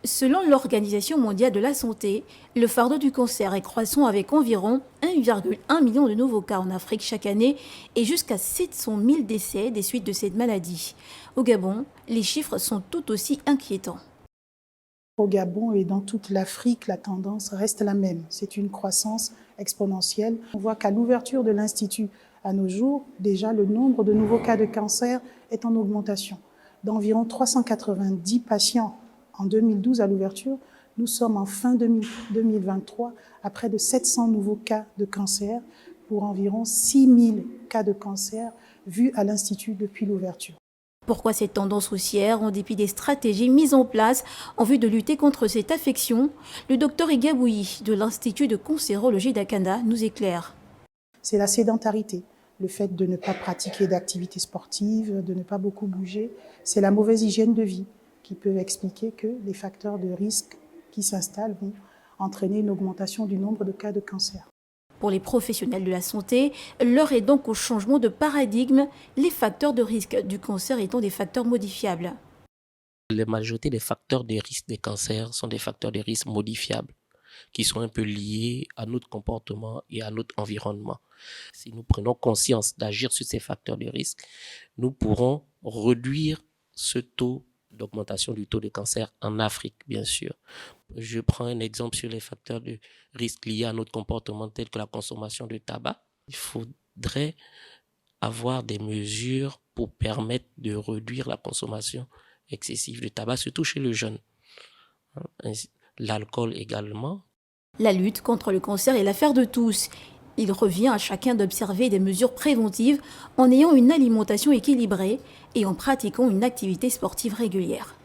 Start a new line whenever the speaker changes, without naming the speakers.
Selon l'Organisation mondiale de la santé, le fardeau du cancer est croissant avec environ 1,1 million de nouveaux cas en Afrique chaque année et jusqu'à 700 000 décès des suites de cette maladie. Au Gabon, les chiffres sont tout aussi inquiétants.
Au Gabon et dans toute l'Afrique, la tendance reste la même. C'est une croissance exponentielle. On voit qu'à l'ouverture de l'Institut à nos jours, déjà le nombre de nouveaux cas de cancer est en augmentation. D'environ 390 patients en 2012 à l'ouverture, nous sommes en fin 2023 à près de 700 nouveaux cas de cancer pour environ 6000 cas de cancer vus à l'Institut depuis l'ouverture.
Pourquoi cette tendance haussière en dépit des stratégies mises en place en vue de lutter contre cette affection? Le docteur Igabouyi de l'Institut de cancérologie d'Akanda nous éclaire.
C'est la sédentarité, le fait de ne pas pratiquer d'activités sportives, de ne pas beaucoup bouger. C'est la mauvaise hygiène de vie qui peut expliquer que les facteurs de risque qui s'installent vont entraîner une augmentation du nombre de cas de cancer.
Pour les professionnels de la santé, l'heure est donc au changement de paradigme, les facteurs de risque du cancer étant des facteurs modifiables.
La majorité des facteurs de risque des cancers sont des facteurs de risque modifiables qui sont un peu liés à notre comportement et à notre environnement. Si nous prenons conscience d'agir sur ces facteurs de risque, nous pourrons réduire ce taux d'augmentation du taux de cancer en Afrique, bien sûr. Je prends un exemple sur les facteurs de risque liés à notre comportement tels que la consommation de tabac. Il faudrait avoir des mesures pour permettre de réduire la consommation excessive de tabac, surtout chez les jeunes. L'alcool également.
La lutte contre le cancer est l'affaire de tous. Il revient à chacun d'observer des mesures préventives en ayant une alimentation équilibrée et en pratiquant une activité sportive régulière.